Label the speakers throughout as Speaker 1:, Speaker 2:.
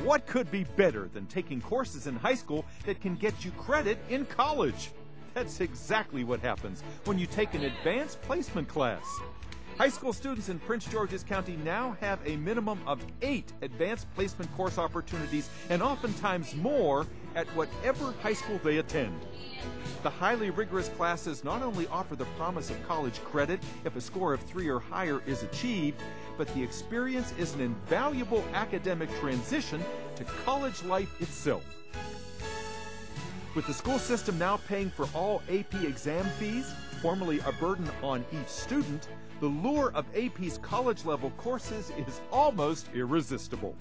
Speaker 1: What could be better than taking courses in high school that can get you credit in college? That's exactly what happens when you take an advanced placement class. High school students in Prince George's County now have a minimum of 8 advanced placement course opportunities and oftentimes more at whatever high school they attend. The highly rigorous classes not only offer the promise of college credit if a score of 3 or higher is achieved, but the experience is an invaluable academic transition to college life itself. With the school system now paying for all AP exam fees, formerly a burden on each student, the lure of AP's college-level courses is almost irresistible.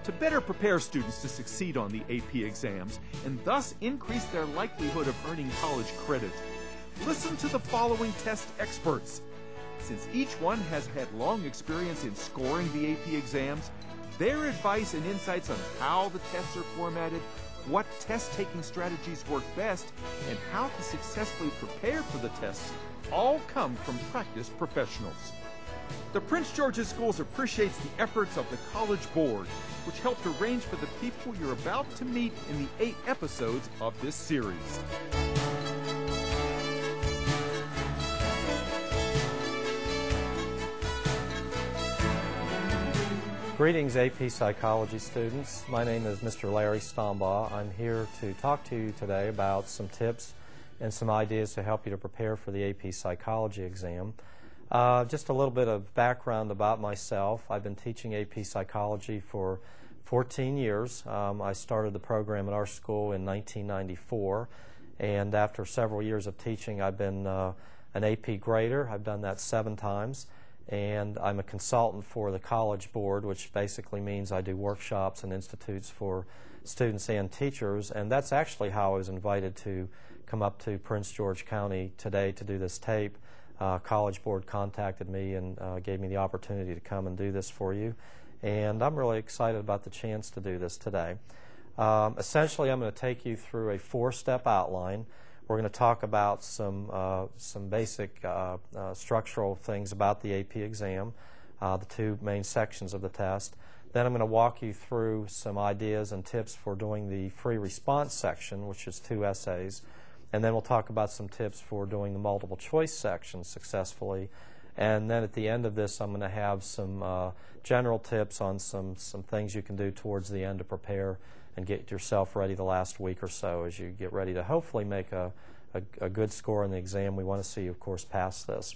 Speaker 1: To better prepare students to succeed on the AP exams and thus increase their likelihood of earning college credit, listen to the following test experts. Since each one has had long experience in scoring the AP exams, their advice and insights on how the tests are formatted, what test-taking strategies work best, and how to successfully prepare for the tests all come from practiced professionals. The Prince George's Schools appreciates the efforts of the College Board, which helped arrange for the people you're about to meet in the 8 episodes of this series.
Speaker 2: Greetings, AP Psychology students. My name is Mr. Larry Stombaugh. I'm here to talk to you today about some tips and some ideas to help you to prepare for the AP Psychology exam. Just a little bit of background about myself. I've been teaching AP Psychology for 14 years. I started the program at our school in 1994, and after several years of teaching, I've been an AP grader. I've done that 7 times. And I'm a consultant for the College Board, which basically means I do workshops and institutes for students and teachers. And that's actually how I was invited to come up to Prince George County today to do this tape. College Board contacted me and gave me the opportunity to come and do this for you. And I'm really excited about the chance to do this today. Essentially, I'm going to take you through a 4-step outline. We're going to talk about some basic structural things about the AP exam, the 2 main sections of the test. Then I'm going to walk you through some ideas and tips for doing the free response section, which is 2 essays. And then we'll talk about some tips for doing the multiple choice section successfully. And then at the end of this, I'm going to have some general tips on some things you can do towards the end to prepare and get yourself ready the last week or so as you get ready to hopefully make a good score in the exam. We want to see you, of course, pass this.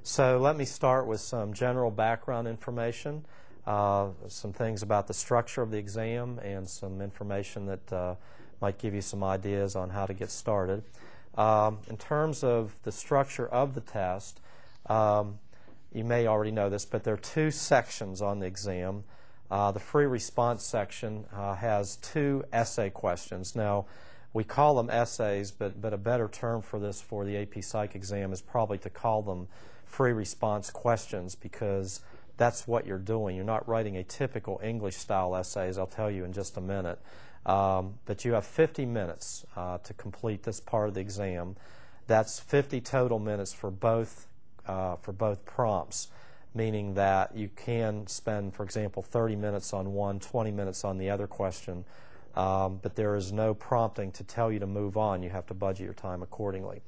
Speaker 2: So let me start with some general background information, some things about the structure of the exam, and some information that might give you some ideas on how to get started. In terms of the structure of the test, you may already know this, but there are 2 sections on the exam. The free response section has 2 essay questions. Now, we call them essays, but a better term for this for the AP Psych exam is probably to call them free response questions, because that's what you're doing. You're not writing a typical English-style essay, as I'll tell you in just a minute. But you have 50 minutes to complete this part of the exam. That's 50 total minutes for both prompts, meaning that you can spend, for example, 30 minutes on one, 20 minutes on the other question, but there is no prompting to tell you to move on. You have to budget your time accordingly.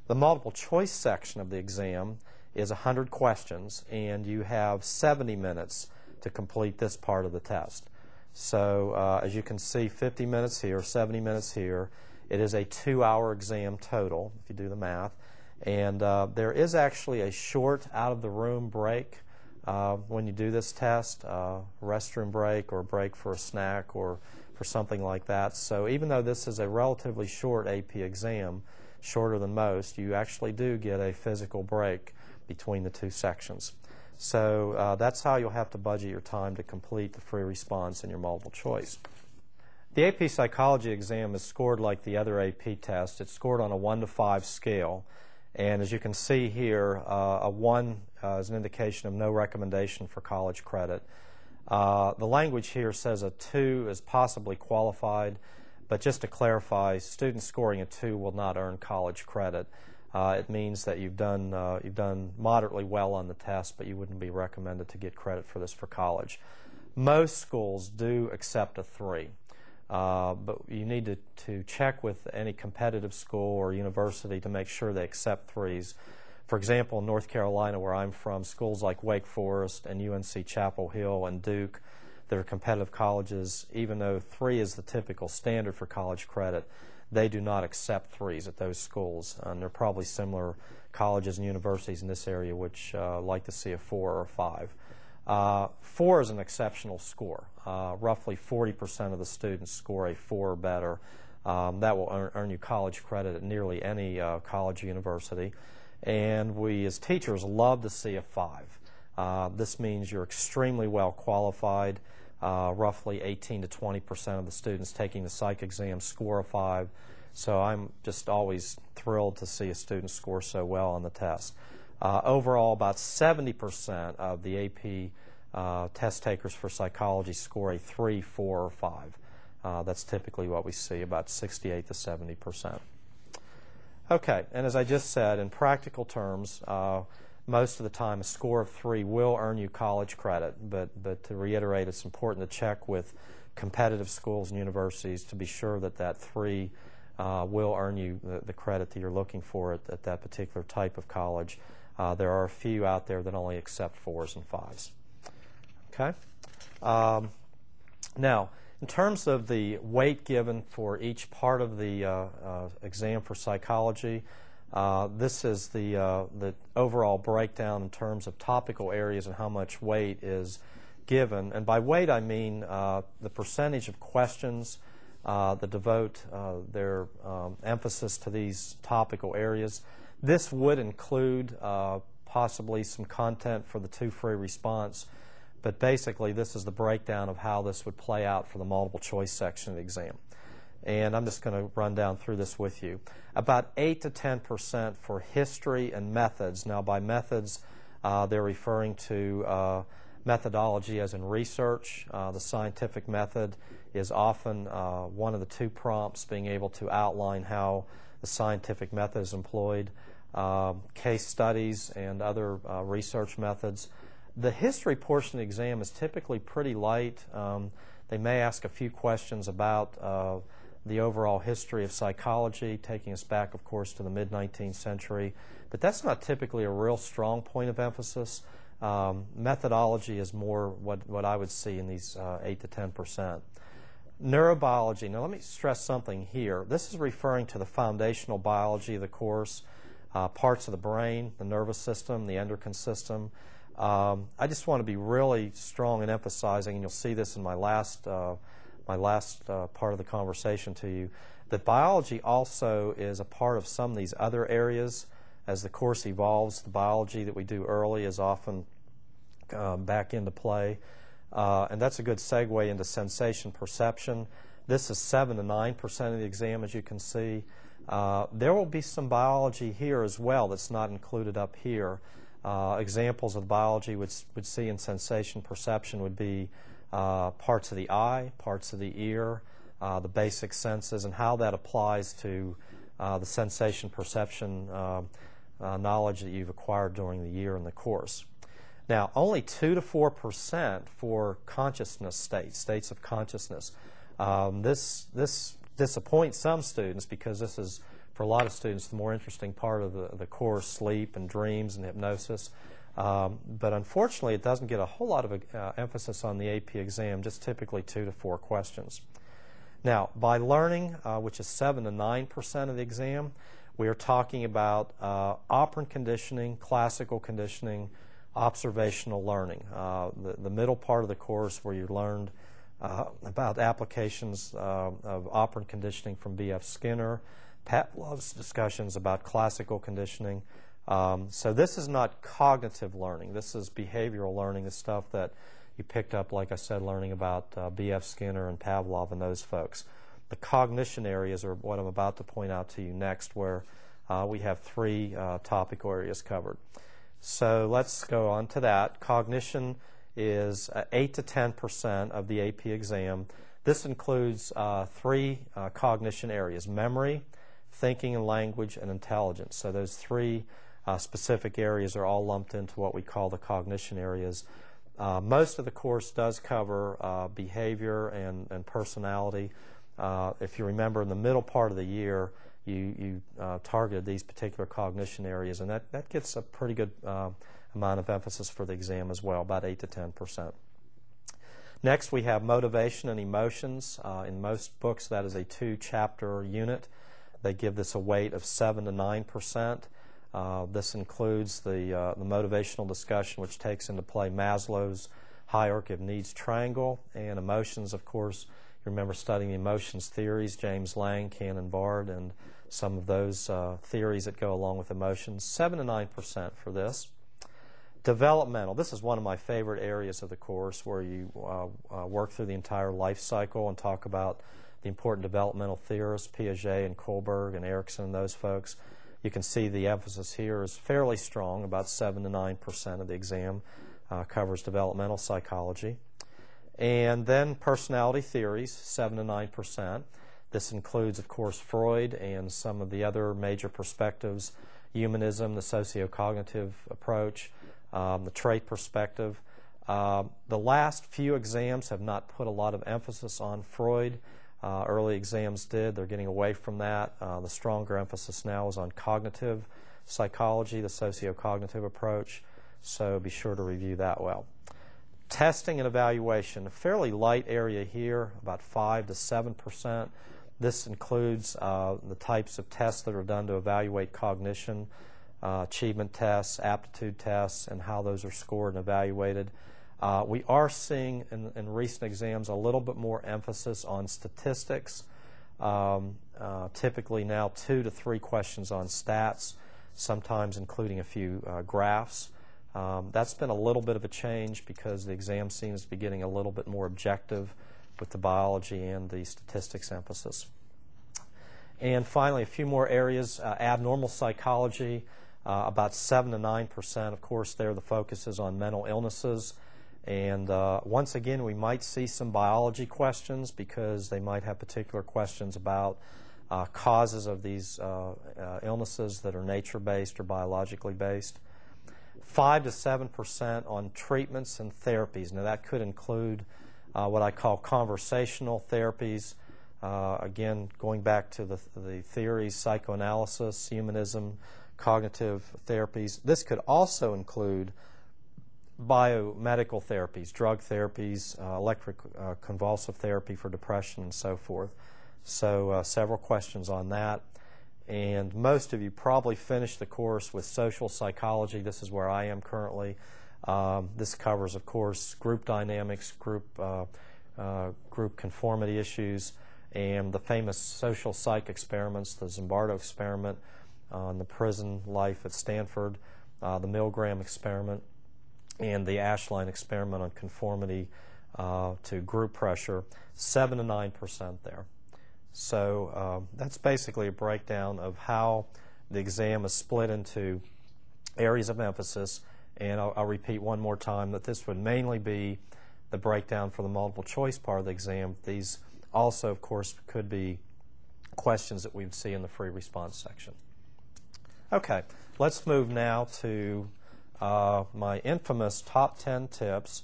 Speaker 2: The multiple choice section of the exam is 100 questions, and you have 70 minutes to complete this part of the test. So as you can see, 50 minutes here, 70 minutes here. It is a 2-hour exam total, if you do the math. And there is actually a short out-of-the-room break when you do this test, restroom break or a break for a snack or for something like that. So even though this is a relatively short AP exam, shorter than most, you actually do get a physical break between the 2 sections. So that's how you'll have to budget your time to complete the free response and your multiple choice. The AP Psychology exam is scored like the other AP test. It's scored on a 1 to 5 scale. And as you can see here, a 1 is an indication of no recommendation for college credit. The language here says a 2 is possibly qualified, but just to clarify, students scoring a 2 will not earn college credit. It means that you've done moderately well on the test, but you wouldn't be recommended to get credit for this for college. Most schools do accept a 3. But you need to check with any competitive school or university to make sure they accept 3s. For example, in North Carolina, where I'm from, schools like Wake Forest and UNC Chapel Hill and Duke that are competitive colleges, even though 3 is the typical standard for college credit, they do not accept 3s at those schools. And there are probably similar colleges and universities in this area which like to see a 4 or a 5. 4 is an exceptional score. Roughly 40% of the students score a 4 or better. That will earn you college credit at nearly any college or university. And we as teachers love to see a 5. This means you're extremely well qualified. Roughly 18 to 20% of the students taking the psych exam score a 5. So I'm just always thrilled to see a student score so well on the test. Overall, about 70% of the AP test takers for psychology score a 3, 4, or 5. That's typically what we see, about 68 to 70%. Okay, and as I just said, in practical terms, most of the time a score of 3 will earn you college credit, but to reiterate, it's important to check with competitive schools and universities to be sure that that 3 will earn you the credit that you're looking for at that particular type of college. There are a few out there that only accept 4s and 5s. Okay? Now, in terms of the weight given for each part of the exam for psychology, this is the overall breakdown in terms of topical areas and how much weight is given. And by weight, I mean the percentage of questions that devote their emphasis to these topical areas. This would include possibly some content for the 2 free response, but basically this is the breakdown of how this would play out for the multiple choice section of the exam. And I'm just going to run down through this with you. About 8 to 10% for history and methods. Now by methods, they're referring to methodology as in research. The scientific method is often one of the 2 prompts, being able to outline how the scientific method is employed. Case studies and other research methods. The history portion of the exam is typically pretty light. They may ask a few questions about the overall history of psychology, taking us back, of course, to the mid-19th century. But that's not typically a real strong point of emphasis. Methodology is more what I would see in these 8 to 10%. Neurobiology. Now let me stress something here. This is referring to the foundational biology of the course, parts of the brain, the nervous system, the endocrine system. I just want to be really strong in emphasizing, and you'll see this in my last part of the conversation to you, that biology also is a part of some of these other areas. As the course evolves, the biology that we do early is often back into play. And that's a good segue into sensation perception. This is 7 to 9% of the exam, as you can see. There will be some biology here as well that's not included up here. Examples of biology would see in sensation perception would be parts of the eye, parts of the ear, the basic senses, and how that applies to the sensation perception knowledge that you've acquired during the year in the course. Now, only 2 to 4% for consciousness states of consciousness. This disappoints some students because this is, for a lot of students, the more interesting part of the course, sleep and dreams and hypnosis. But unfortunately, it doesn't get a whole lot of emphasis on the AP exam, just typically 2 to 4 questions. Now, by learning, which is 7 to 9% of the exam, we are talking about operant conditioning, classical conditioning, observational learning. The middle part of the course where you learned about applications of operant conditioning from B.F. Skinner, Pavlov's discussions about classical conditioning. So this is not cognitive learning. This is behavioral learning, the stuff that you picked up, like I said, learning about B.F. Skinner and Pavlov and those folks. The cognition areas are what I'm about to point out to you next, where we have 3 topical areas covered. So let's go on to that. Cognition is 8 to 10% of the AP exam. This includes 3 cognition areas: memory, thinking and language, and intelligence. So those 3 specific areas are all lumped into what we call the cognition areas. Most of the course does cover behavior and personality. If you remember, in the middle part of the year, you targeted these particular cognition areas, and that gets a pretty good amount of emphasis for the exam as well, about 8 to 10%. Next, we have motivation and emotions. In most books, that is a 2-chapter unit. They give this a weight of 7 to 9%. This includes the motivational discussion, which takes into play Maslow's hierarchy of needs triangle, and emotions, of course. You remember studying the emotions theories, James Lang, Cannon-Bard, and some of those theories that go along with emotions. 7 to 9% for this. Developmental. This is one of my favorite areas of the course, where you work through the entire life cycle and talk about the important developmental theorists, Piaget and Kohlberg and Erikson and those folks. You can see the emphasis here is fairly strong. About 7 to 9% of the exam covers developmental psychology. And then personality theories, 7 to 9%. This includes, of course, Freud and some of the other major perspectives, humanism, the sociocognitive approach, the trait perspective. The last few exams have not put a lot of emphasis on Freud. Early exams did. They're getting away from that. The stronger emphasis now is on cognitive psychology, the sociocognitive approach. So be sure to review that well. Testing and evaluation, a fairly light area here, about 5 to 7%. This includes the types of tests that are done to evaluate cognition, achievement tests, aptitude tests, and how those are scored and evaluated. We are seeing in recent exams a little bit more emphasis on statistics, typically now 2 to 3 questions on stats, sometimes including a few graphs. That's been a little bit of a change because the exam seems to be getting a little bit more objective with the biology and the statistics emphasis. And finally, a few more areas. Abnormal psychology, about 7 to 9%. Of course, there the focus is on mental illnesses. And once again, we might see some biology questions because they might have particular questions about causes of these illnesses that are nature-based or biologically based. 5 to 7% on treatments and therapies. Now that could include what I call conversational therapies. Again, going back to the theories, psychoanalysis, humanism, cognitive therapies. This could also include biomedical therapies, drug therapies, electric convulsive therapy for depression, and so forth. So several questions on that. And most of you probably finished the course with social psychology. This is where I am currently. This covers, of course, group dynamics, group conformity issues, and the famous social psych experiments, the Zimbardo experiment on the prison life at Stanford, the Milgram experiment, and the Ashline experiment on conformity to group pressure. 7 to 9% there. So that's basically a breakdown of how the exam is split into areas of emphasis. And I'll repeat one more time that this would mainly be the breakdown for the multiple choice part of the exam. These also, of course, could be questions that we would see in the free response section. Okay, let's move now to my infamous top 10 tips.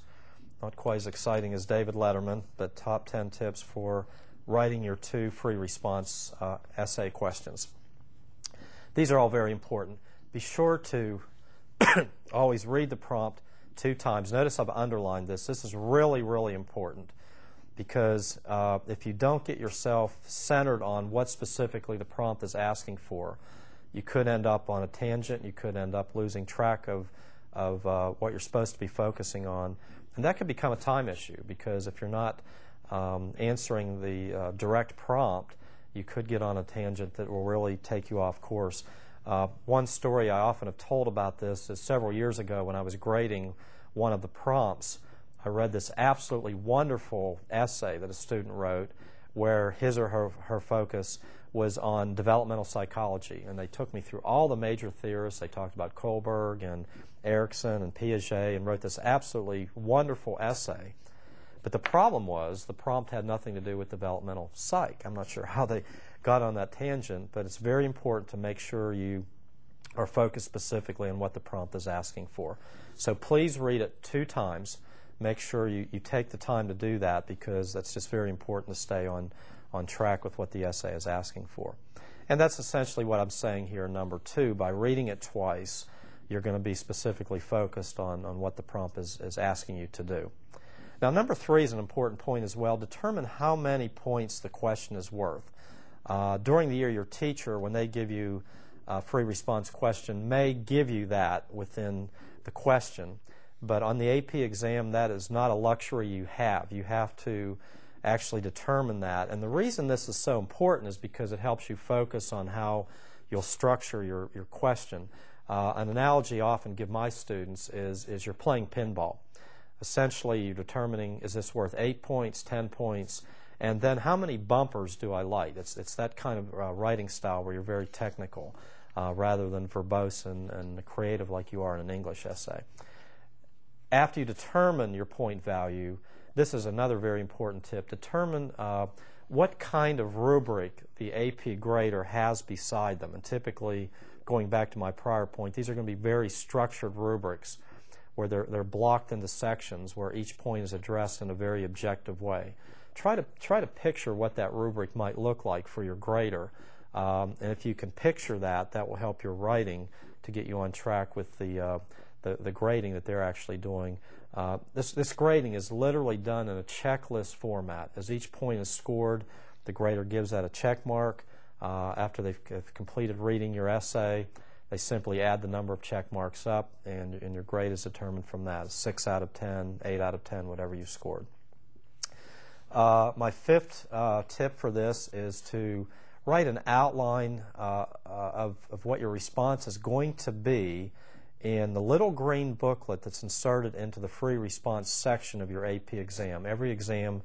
Speaker 2: Not quite as exciting as David Letterman, but top 10 tips for writing your 2 free response essay questions. These are all very important. Be sure to always read the prompt 2 times. Notice I've underlined this. This is really, really important because if you don't get yourself centered on what specifically the prompt is asking for, you could end up on a tangent. You could end up losing track of what you're supposed to be focusing on. And that could become a time issue because if you're not answering the direct prompt, you could get on a tangent that will really take you off course. One story I often have told about this is several years ago when I was grading one of the prompts. I read this absolutely wonderful essay that a student wrote where his or her focus was on developmental psychology. And they took me through all the major theorists. They talked about Kohlberg and Erikson and Piaget and wrote this absolutely wonderful essay. But the problem was the prompt had nothing to do with developmental psych. I'm not sure how they got on that tangent, but it's very important to make sure you are focused specifically on what the prompt is asking for. So please read it 2 times. make sure you take the time to do that, because that's just very important to stay on track with what the essay is asking for. And that's essentially what I'm saying here in number 2. By reading it twice, you're going to be specifically focused on what the prompt is asking you to do. Now, number 3 is an important point as well. Determine how many points the question is worth. During the year, your teacher, when they give you a free response question, may give you that within the question. But on the AP exam, that is not a luxury you have. You have to actually determine that. And the reason this is so important is because it helps you focus on how you'll structure your question. An analogy I often give my students is you're playing pinball. Essentially, you're determining, is this worth 8 points, 10 points, and then how many bumpers do I light? It's that kind of writing style where you're very technical rather than verbose and creative like you are in an English essay. After you determine your point value, this is another very important tip. Determine what kind of rubric the AP grader has beside them. And typically, going back to my prior point, these are going to be very structured rubrics where they're blocked into sections where each point is addressed in a very objective way. Try to picture what that rubric might look like for your grader. And if you can picture that, that will help your writing to get you on track with the grading that they're actually doing. This grading is literally done in a checklist format. As each point is scored, the grader gives that a check mark. After they've completed reading your essay, they simply add the number of check marks up, and your grade is determined from that. 6 out of 10, 8 out of 10, whatever you scored. My 5th tip for this is to write an outline of what your response is going to be in the little green booklet that's inserted into the free response section of your AP exam. Every exam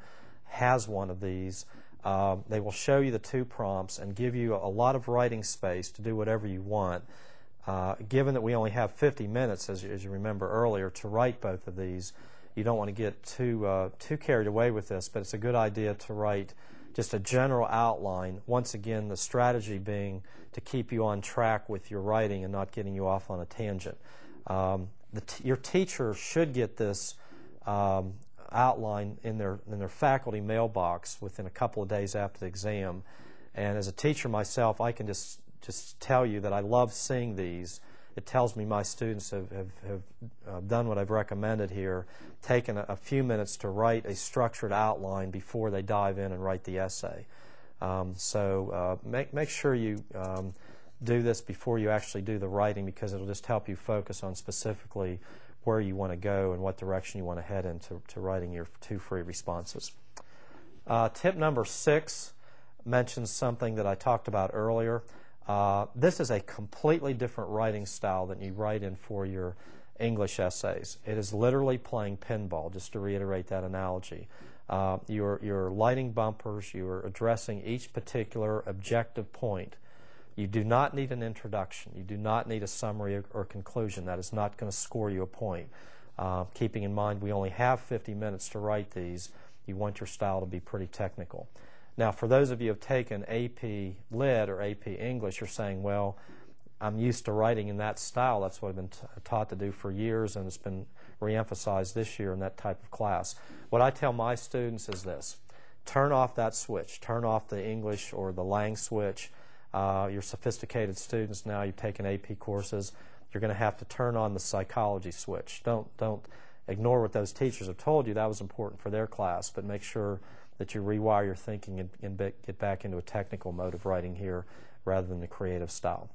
Speaker 2: has one of these. They will show you the 2 prompts and give you a lot of writing space to do whatever you want. Given that we only have 50 minutes, as you remember earlier, to write both of these, you don't want to get too carried away with this, but it's a good idea to write just a general outline. Once again, the strategy being to keep you on track with your writing and not getting you off on a tangent. Your teacher should get this outline in their faculty mailbox within a couple of days after the exam. And as a teacher myself, I can just tell you that I love seeing these. It tells me my students have done what I've recommended here, taken a few minutes to write a structured outline before they dive in and write the essay. So make sure you do this before you actually do the writing, because it'll just help you focus on specifically where you want to go and what direction you want to head into writing your 2 free responses. Tip number 6 mentions something that I talked about earlier. This is a completely different writing style than you write in for your English essays. It is literally playing pinball, just to reiterate that analogy. You're lighting bumpers, you're addressing each particular objective point. You do not need an introduction. You do not need a summary or conclusion. That is not going to score you a point. Keeping in mind we only have 50 minutes to write these, you want your style to be pretty technical. Now, for those of you who have taken AP Lit or AP English, you're saying, well, I'm used to writing in that style. That's what I've been taught to do for years, and it's been reemphasized this year in that type of class. What I tell my students is this: turn off that switch. Turn off the English or the Lang switch. You're sophisticated students now. You've taken AP courses. You're going to have to turn on the psychology switch. Don't ignore what those teachers have told you. That was important for their class, but make sure that you rewire your thinking and get back into a technical mode of writing here rather than the creative style.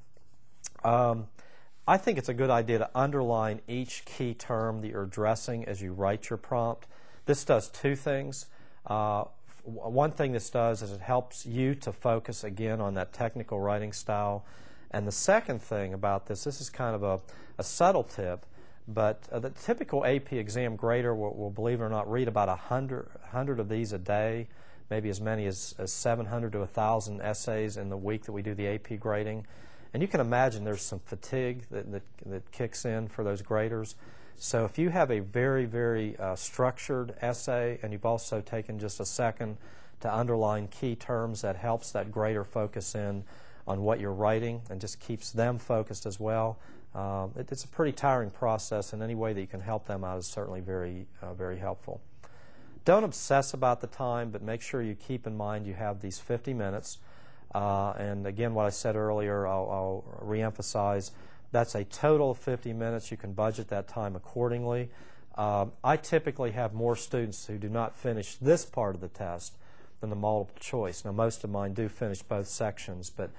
Speaker 2: I think it's a good idea to underline each key term that you're addressing as you write your prompt. This does 2 things. One thing this does is it helps you to focus again on that technical writing style. And the second thing about this is kind of a subtle tip, but the typical AP exam grader will, believe it or not, read about 100 of these a day, maybe as many as 700 to 1,000 essays in the week that we do the AP grading. And you can imagine there's some fatigue that kicks in for those graders. So if you have a very, very structured essay and you've also taken just a second to underline key terms, that helps that grader focus in on what you're writing and just keeps them focused as well. It's a pretty tiring process, and any way that you can help them out is certainly very helpful. Don't obsess about the time, but make sure you keep in mind you have these 50 minutes. And again, what I said earlier, I'll reemphasize, that's a total of 50 minutes. You can budget that time accordingly. I typically have more students who do not finish this part of the test than the multiple choice. Now, most of mine do finish both sections, but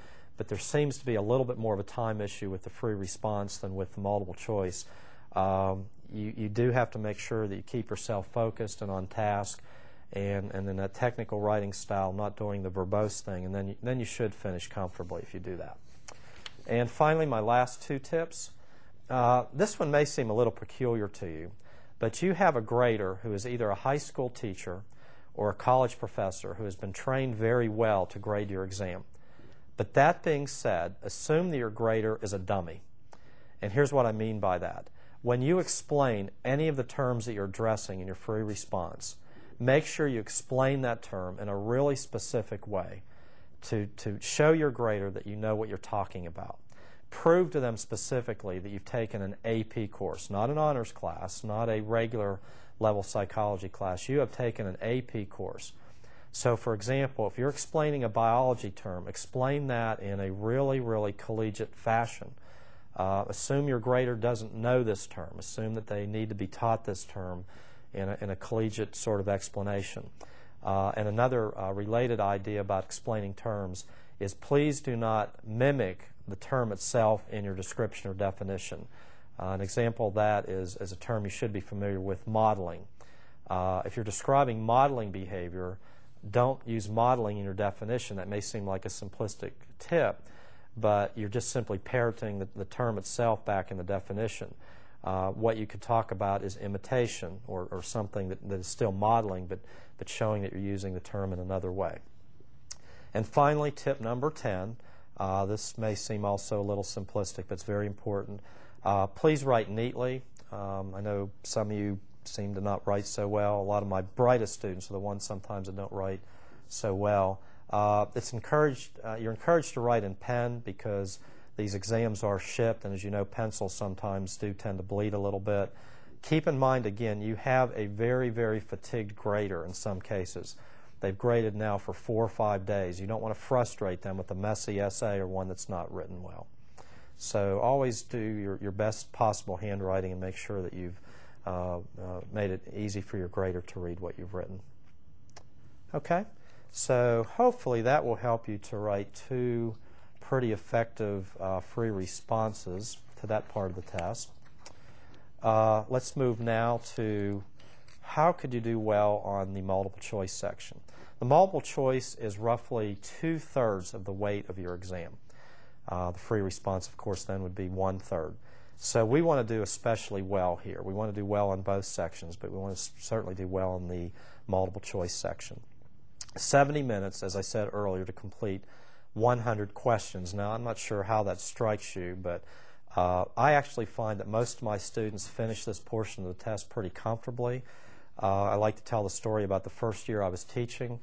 Speaker 2: there seems to be a little bit more of a time issue with the free response than with the multiple choice. You do have to make sure that you keep yourself focused and on task, and in that technical writing style, not doing the verbose thing, and then you should finish comfortably if you do that. And finally, my last two tips. This one may seem a little peculiar to you, but you have a grader who is either a high school teacher or a college professor who has been trained very well to grade your exam. But that being said, assume that your grader is a dummy. And here's what I mean by that. When you explain any of the terms that you're addressing in your free response, make sure you explain that term in a really specific way to show your grader that you know what you're talking about. Prove to them specifically that you've taken an AP course, not an honors class, not a regular level psychology class. You have taken an AP course. So, for example, if you're explaining a biology term, explain that in a really collegiate fashion. Assume your grader doesn't know this term. Assume that they need to be taught this term in a collegiate sort of explanation. And another related idea about explaining terms is please do not mimic the term itself in your description or definition. An example of that is a term you should be familiar with, modeling. If you're describing modeling behavior, don't use modeling in your definition. That may seem like a simplistic tip, but you're just simply parroting the term itself back in the definition. What you could talk about is imitation, or something that is still modeling, but showing that you're using the term in another way. And finally, tip number 10. This may seem also a little simplistic, but it's very important. Please write neatly. I know some of you seem to not write so well. A lot of my brightest students are the ones sometimes that don't write so well. You're encouraged to write in pen because these exams are shipped, and as you know, pencils sometimes do tend to bleed a little bit. Keep in mind, again, you have a very fatigued grader in some cases. They've graded now for 4 or 5 days. You don't want to frustrate them with a messy essay or one that's not written well. So always do your best possible handwriting and make sure that you've made it easy for your grader to read what you've written. Okay, so hopefully that will help you to write 2 pretty effective free responses to that part of the test. Let's move now to how could you do well on the multiple choice section. The multiple choice is roughly 2/3 of the weight of your exam. The free response, of course, then would be 1/3. So we want to do especially well here. We want to do well on both sections, but we want to certainly do well in the multiple choice section. 70 minutes, as I said earlier, to complete 100 questions. Now, I'm not sure how that strikes you, but I actually find that most of my students finish this portion of the test pretty comfortably. I like to tell the story about the first year I was teaching,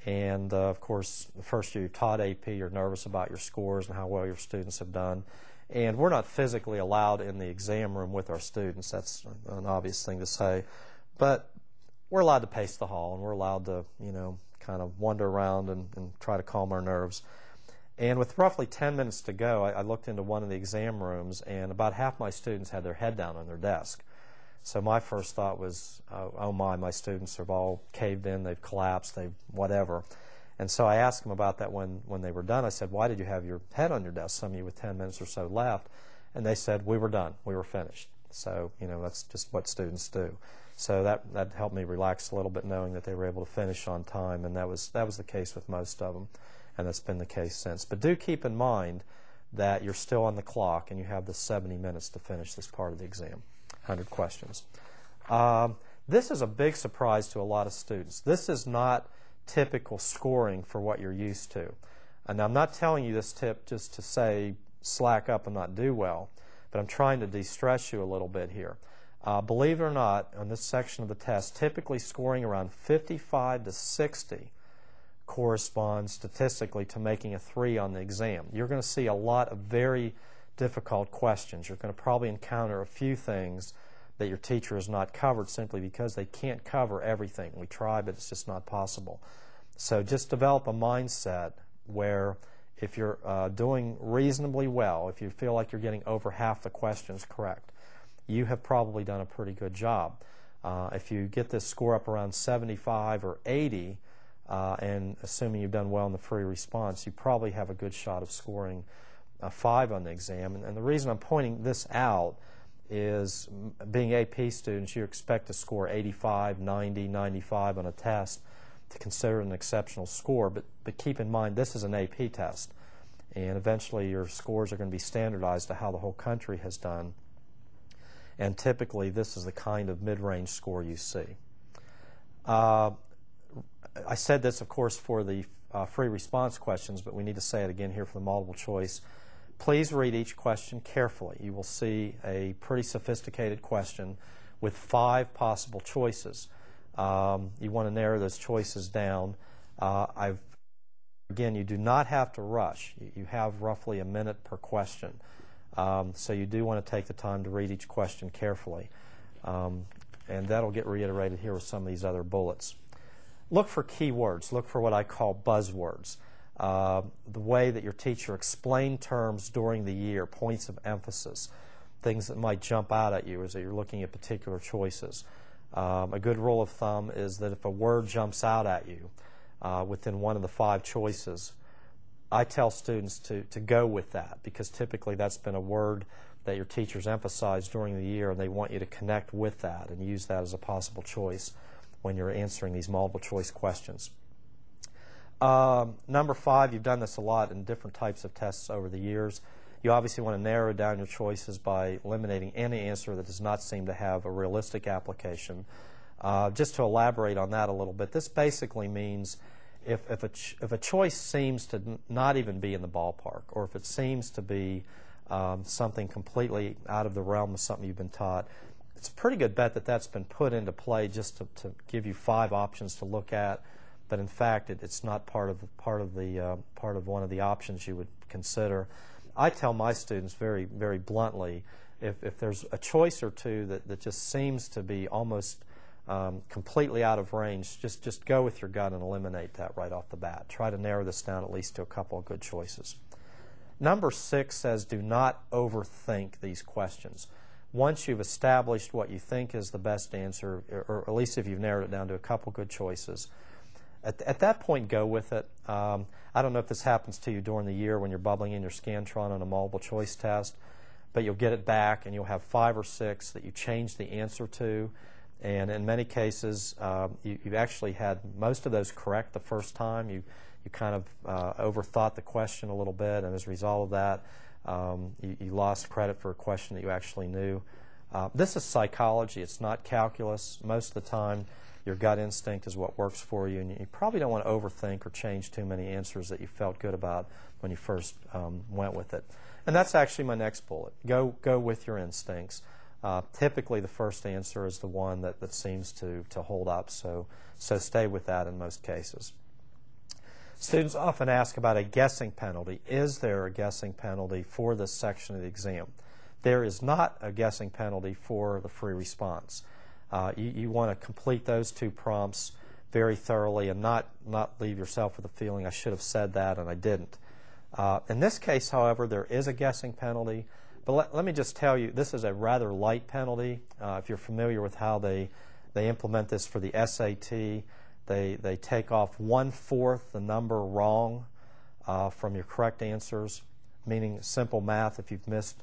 Speaker 2: and of course, the first year you taught AP, you're nervous about your scores and how well your students have done. And we're not physically allowed in the exam room with our students. That's an obvious thing to say. But we're allowed to pace the hall, and we're allowed to, kind of wander around and try to calm our nerves. And with roughly 10 minutes to go, I looked into one of the exam rooms, and about half my students had their head down on their desk. So my first thought was, oh my students have all caved in, they've collapsed, they've whatever. And so I asked them about that when they were done. I said, why did you have your head on your desk, some of you with 10 minutes or so left? And they said, we were done, we were finished. So, that's just what students do. So that helped me relax a little bit, knowing that they were able to finish on time, and that was the case with most of them, and that's been the case since. But do keep in mind that you're still on the clock, and you have the 70 minutes to finish this part of the exam, 100 questions. This is a big surprise to a lot of students. This is not typical scoring for what you're used to. And I'm not telling you this tip just to say slack up and not do well, but I'm trying to de-stress you a little bit here. Believe it or not, on this section of the test, typically scoring around 55 to 60 corresponds statistically to making a 3 on the exam. You're going to see a lot of very difficult questions. You're going to probably encounter a few things that your teacher has not covered simply because they can't cover everything. We try, but it's just not possible. So just develop a mindset where if you're doing reasonably well, if you feel like you're getting over half the questions correct, you have probably done a pretty good job. If you get this score up around 75 or 80, and assuming you've done well in the free response, you probably have a good shot of scoring a 5 on the exam. And the reason I'm pointing this out is being AP students, you expect to score 85, 90, 95 on a test to consider it an exceptional score. But keep in mind, this is an AP test, and eventually your scores are going to be standardized to how the whole country has done. And typically, this is the kind of mid-range score you see. I said this, of course, for the free response questions, but we need to say it again here for the multiple choice. Please read each question carefully. You will see a pretty sophisticated question with 5 possible choices. You want to narrow those choices down. Again, you do not have to rush. You have roughly a minute per question. So you do want to take the time to read each question carefully. And that'll get reiterated here with some of these other bullets. Look for keywords. Look for what I call buzzwords. The way that your teacher explained terms during the year, points of emphasis, things that might jump out at you as you're looking at particular choices. A good rule of thumb is that if a word jumps out at you within one of the 5 choices, I tell students to go with that, because typically that's been a word that your teachers emphasized during the year, and they want you to connect with that and use that as a possible choice when you're answering these multiple choice questions. Number 5, you've done this a lot in different types of tests over the years. You obviously want to narrow down your choices by eliminating any answer that does not seem to have a realistic application. Just to elaborate on that a little bit, this basically means if a choice seems to not even be in the ballpark, or if it seems to be something completely out of the realm of something you've been taught, it's a pretty good bet that that's been put into play just to give you 5 options to look at. But in fact, it's not part of one of the options you would consider. I tell my students very, very bluntly, if there's a choice or two that just seems to be almost completely out of range, just go with your gut and eliminate that right off the bat. Try to narrow this down at least to a couple of good choices. Number 6 says do not overthink these questions. Once you've established what you think is the best answer, or at least if you've narrowed it down to a couple good choices, at that point, go with it. I don't know if this happens to you during the year when you're bubbling in your Scantron on a multiple choice test, but you'll get it back and you'll have 5 or 6 that you change the answer to. And in many cases, you've actually had most of those correct the first time. You kind of overthought the question a little bit, and as a result of that, you lost credit for a question that you actually knew. This is psychology. It's not calculus. Most of the time, your gut instinct is what works for you, and you probably don't want to overthink or change too many answers that you felt good about when you first went with it. And that's actually my next bullet. Go with your instincts. Typically, the first answer is the one that seems to hold up, so stay with that in most cases. Students often ask about a guessing penalty. Is there a guessing penalty for this section of the exam? There is not a guessing penalty for the free response. You want to complete those 2 prompts very thoroughly and not leave yourself with a feeling, I should have said that and I didn't. In this case, however, there is a guessing penalty. But let me just tell you, this is a rather light penalty. If you're familiar with how they implement this for the SAT, they take off 1/4 the number wrong from your correct answers, meaning simple math. If you've missed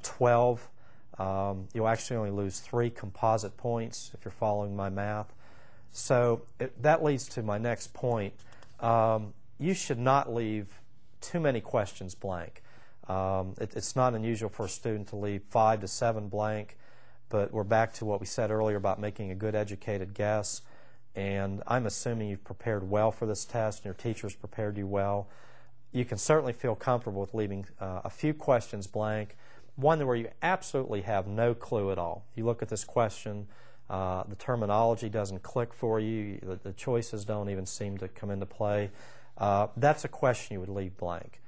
Speaker 2: 12, you'll actually only lose 3 composite points if you're following my math. So that leads to my next point. You should not leave too many questions blank. It's not unusual for a student to leave 5 to 7 blank, but we're back to what we said earlier about making a good educated guess. And I'm assuming you've prepared well for this test and your teachers prepared you well. You can certainly feel comfortable with leaving a few questions blank, one where you absolutely have no clue at all. You look at this question, the terminology doesn't click for you, the choices don't even seem to come into play. That's a question you would leave blank.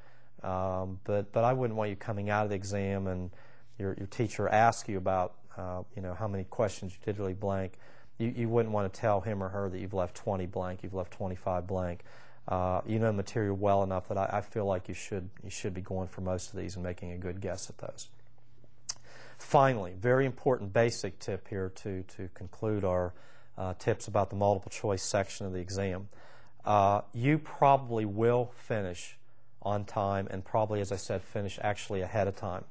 Speaker 2: but I wouldn't want you coming out of the exam and your teacher asks you about how many questions you did really blank. You wouldn't want to tell him or her that you've left 20 blank, you've left 25 blank. You know the material well enough that I feel like you should be going for most of these and making a good guess at those. Finally, very important basic tip here to conclude our tips about the multiple choice section of the exam. You probably will finish on time and probably, as I said, finish actually ahead of time.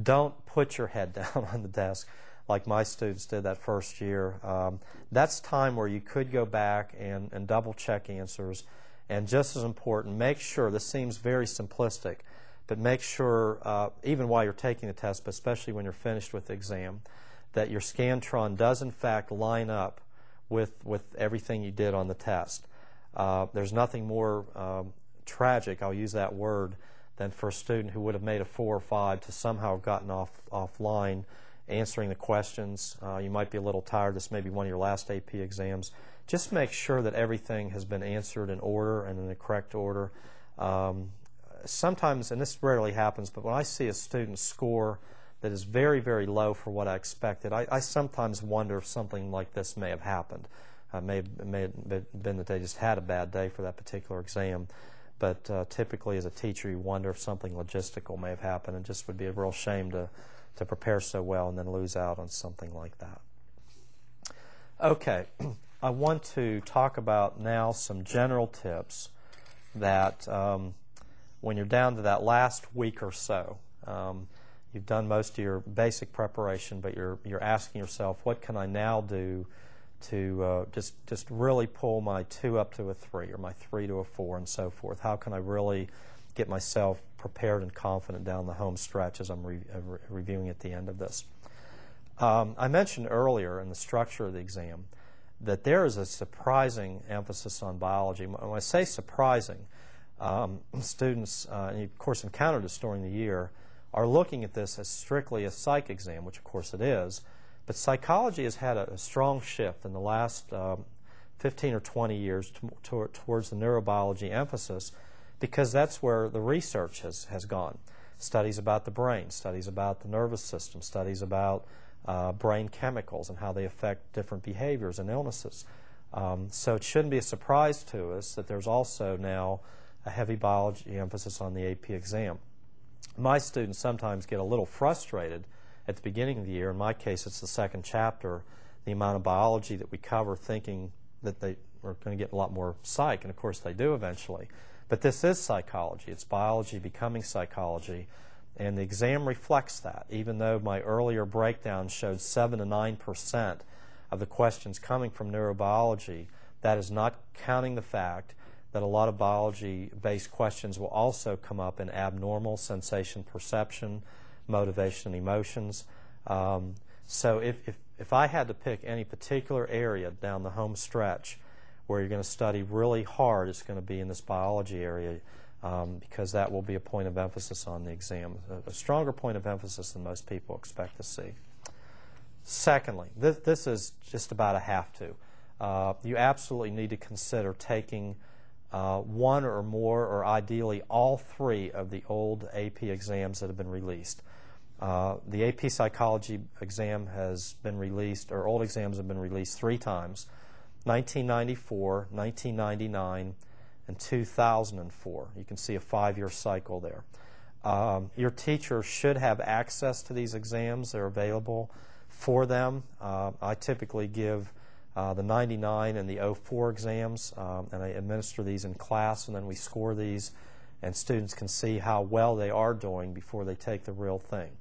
Speaker 2: Don't put your head down on the desk like my students did that first year. That's time where you could go back and double check answers. And just as important, make sure, this seems very simplistic, but make sure, even while you're taking the test, but especially when you're finished with the exam, that your Scantron does in fact line up with everything you did on the test. There's nothing more tragic, I'll use that word, than for a student who would have made a 4 or 5 to somehow have gotten offline answering the questions. You might be a little tired. This may be one of your last AP exams. Just make sure that everything has been answered in order and in the correct order. Sometimes, and this rarely happens, but when I see a student score that is very, very low for what I expected, I sometimes wonder if something like this may have happened. It may have been that they just had a bad day for that particular exam. But typically as a teacher you wonder if something logistical may have happened, and just would be a real shame to prepare so well and then lose out on something like that. Okay, I want to talk about now some general tips that when you're down to that last week or so, you've done most of your basic preparation, but you're asking yourself, what can I now do to just really pull my 2 up to a 3 or my 3 to a 4 and so forth? How can I really get myself prepared and confident down the home stretch as I'm reviewing at the end of this? I mentioned earlier in the structure of the exam that there is a surprising emphasis on biology. When I say surprising, students, and you of course encountered this during the year, are looking at this as strictly a psych exam, which of course it is. But psychology has had a strong shift in the last 15 or 20 years towards the neurobiology emphasis, because that's where the research has gone. Studies about the brain, studies about the nervous system, studies about brain chemicals and how they affect different behaviors and illnesses. So it shouldn't be a surprise to us that there's also now a heavy biology emphasis on the AP exam. My students sometimes get a little frustrated at the beginning of the year. In my case, it's the second chapter, the amount of biology that we cover, thinking that they are going to get a lot more psych, and of course they do eventually. But this is psychology. It's biology becoming psychology, and the exam reflects that. Even though my earlier breakdown showed 7 to 9% of the questions coming from neurobiology, that is not counting the fact that a lot of biology-based questions will also come up in abnormal sensation perception, motivation, and emotions. So if I had to pick any particular area down the home stretch where you're going to study really hard, it's going to be in this biology area, because that will be a point of emphasis on the exam, a stronger point of emphasis than most people expect to see. Secondly, this is just about a have to. You absolutely need to consider taking 1 or more, or ideally all 3 of the old AP exams that have been released. The AP Psychology exam has been released, or old exams have been released 3 times, 1994, 1999, and 2004. You can see a 5-year cycle there. Your teacher should have access to these exams. They're available for them. I typically give the 99 and the 04 exams, and I administer these in class, and then we score these, and students can see how well they are doing before they take the real thing.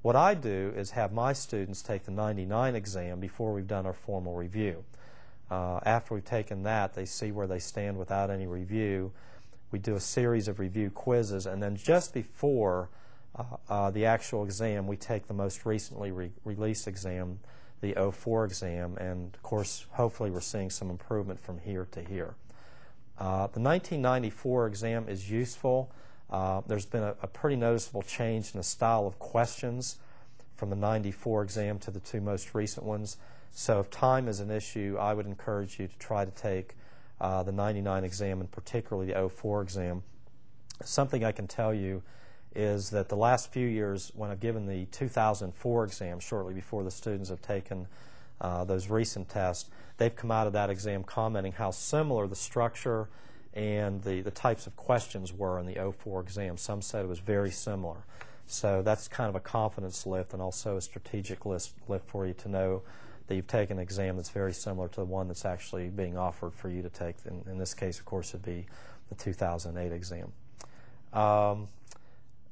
Speaker 2: What I do is have my students take the 99 exam before we've done our formal review. After we've taken that, they see where they stand without any review. We do a series of review quizzes, and then just before the actual exam, we take the most recently released exam, the 04 exam, and of course, hopefully we're seeing some improvement from here to here. The 1994 exam is useful. There's been a pretty noticeable change in the style of questions from the 94 exam to the 2 most recent ones. So if time is an issue, I would encourage you to try to take the 99 exam, and particularly the 04 exam. something I can tell you is that the last few years, when I've given the 2004 exam shortly before the students have taken those recent tests, they've come out of that exam commenting how similar the structure and the types of questions were in the 04 exam. Some said it was very similar. So that's kind of a confidence lift and also a strategic lift for you to know that you've taken an exam that's very similar to the one that's actually being offered for you to take. In this case, of course, it would be the 2008 exam.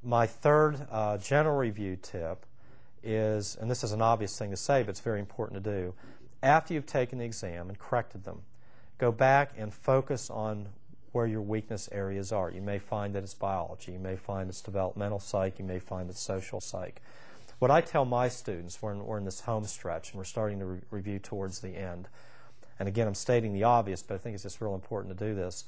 Speaker 2: My third general review tip is, and this is an obvious thing to say, but it's very important to do, after you've taken the exam and corrected them, go back and focus on where your weakness areas are. You may find that it's biology, you may find it's developmental psych, you may find it's social psych. What I tell my students, we're in this home stretch and we're starting to review towards the end, and again I'm stating the obvious, but I think it's just real important to do this.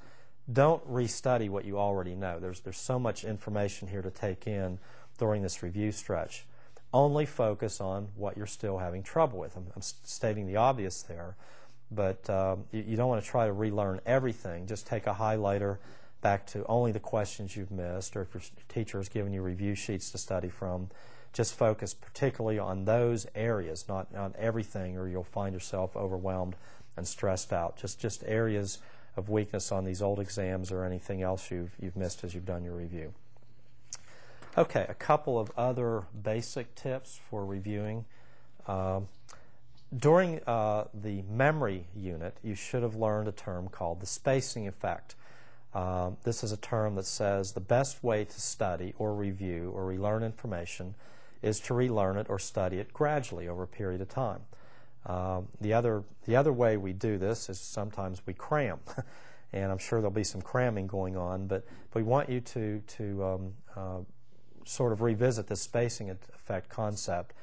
Speaker 2: Don't restudy what you already know. There's so much information here to take in during this review stretch. Only focus on what you're still having trouble with. I'm stating the obvious there, but you don't want to try to relearn everything. Just take a highlighter back to only the questions you've missed, or if your teacher has given you review sheets to study from, just focus particularly on those areas, not on everything, or you'll find yourself overwhelmed and stressed out. Just areas of weakness on these old exams or anything else you've missed as you've done your review. Okay, a couple of other basic tips for reviewing. During the memory unit, you should have learned a term called the spacing effect. This is a term that says the best way to study or review or relearn information is to relearn it or study it gradually over a period of time. The other way we do this is sometimes we cram, and I'm sure there'll be some cramming going on, but we want you to sort of revisit this spacing effect concept.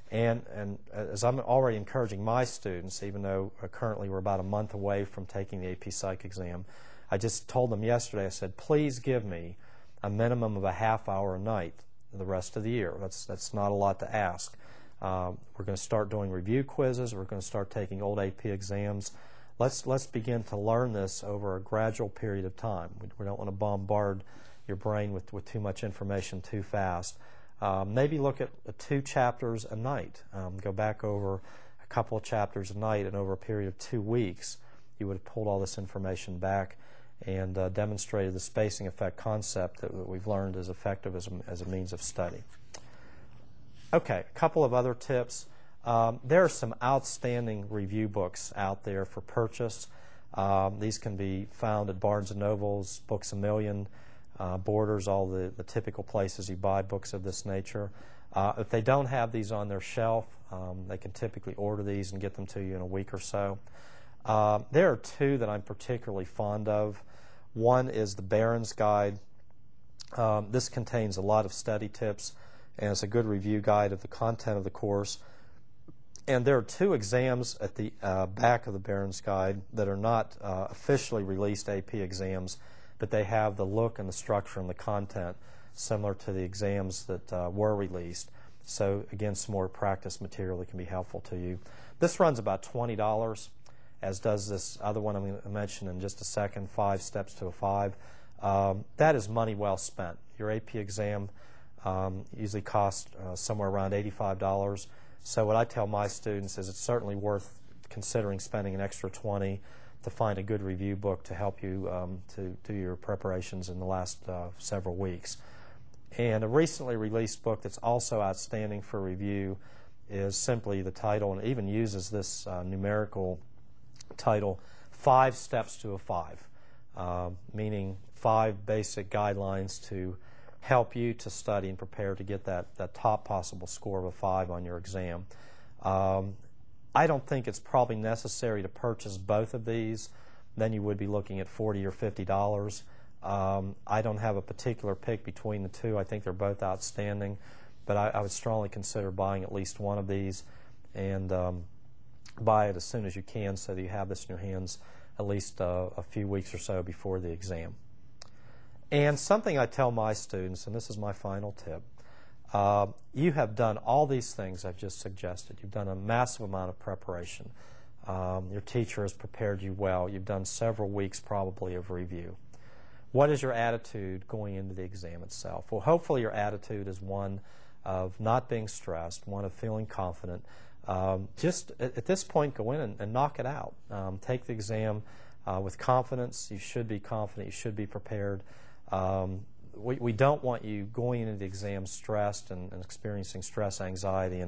Speaker 2: And as I'm already encouraging my students, even though currently we're about a month away from taking the AP Psych exam, I just told them yesterday, I said, please give me a minimum of a half hour a night the rest of the year. That's not a lot to ask. We're going to start doing review quizzes. We're going to start taking old AP exams. Let's begin to learn this over a gradual period of time. We don't want to bombard your brain with too much information too fast. Maybe look at 2 chapters a night. Go back over a couple of chapters a night, and over a period of 2 weeks, you would have pulled all this information back and demonstrated the spacing effect concept that we've learned is effective as a means of study. Okay, a couple of other tips. There are some outstanding review books out there for purchase. These can be found at Barnes & Noble's, Books A Million, Borders, all the typical places you buy books of this nature. If they don't have these on their shelf, they can typically order these and get them to you in a week or so. There are 2 that I'm particularly fond of. One is the Barron's Guide. This contains a lot of study tips, and it's a good review guide of the content of the course. And there are 2 exams at the back of the Barron's Guide that are not officially released AP exams, but they have the look and the structure and the content similar to the exams that were released. So again, some more practice material that can be helpful to you. This runs about $20, as does this other one I'm going to mention in just a second, 5 Steps to a 5. That is money well spent. Your AP exam usually costs somewhere around $85. So what I tell my students is it's certainly worth considering spending an extra $20 to find a good review book to help you to do your preparations in the last several weeks. And a recently released book that's also outstanding for review is simply the title, and it even uses this numerical title, 5 Steps to a 5, meaning 5 basic guidelines to help you to study and prepare to get that top possible score of a 5 on your exam. I don't think it's probably necessary to purchase both of these. Then you would be looking at $40 or $50. I don't have a particular pick between the 2. I think they're both outstanding, but I would strongly consider buying at least one of these and buy it as soon as you can so that you have this in your hands at least a few weeks or so before the exam. And something I tell my students, and this is my final tip, you have done all these things I've just suggested. You've done a massive amount of preparation. Your teacher has prepared you well. You've done several weeks probably of review. What is your attitude going into the exam itself? Well, hopefully your attitude is one of not being stressed, one of feeling confident. Just at this point, go in and knock it out. Take the exam with confidence. You should be confident. You should be prepared. We don't want you going into the exam stressed and experiencing stress, anxiety,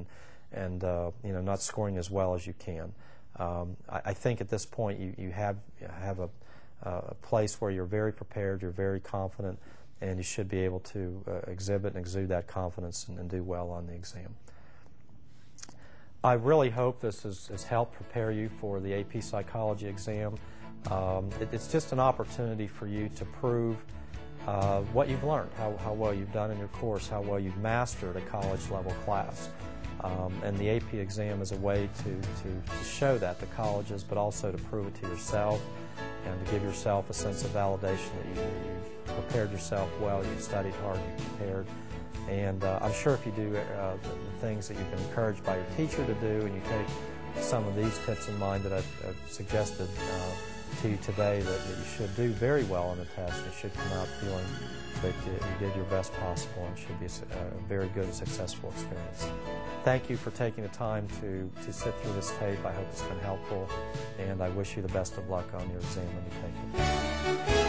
Speaker 2: and not scoring as well as you can. I think at this point you have a place where you're very prepared, you're very confident, and you should be able to exhibit and exude that confidence and do well on the exam. I really hope this has helped prepare you for the AP Psychology exam. It's just an opportunity for you to prove what you've learned, how well you've done in your course, how well you've mastered a college-level class. And the AP exam is a way to show that to colleges, but also to prove it to yourself and to give yourself a sense of validation that you've prepared yourself well, you've studied hard, you've prepared. And I'm sure if you do the things that you've been encouraged by your teacher to do, and you take some of these tips in mind that I've suggested to you today, that you should do very well on the test. You should come out feeling that you did your best possible, and should be a very good and successful experience. Thank you for taking the time to sit through this tape. I hope it's been helpful, and I wish you the best of luck on your exam when you take it.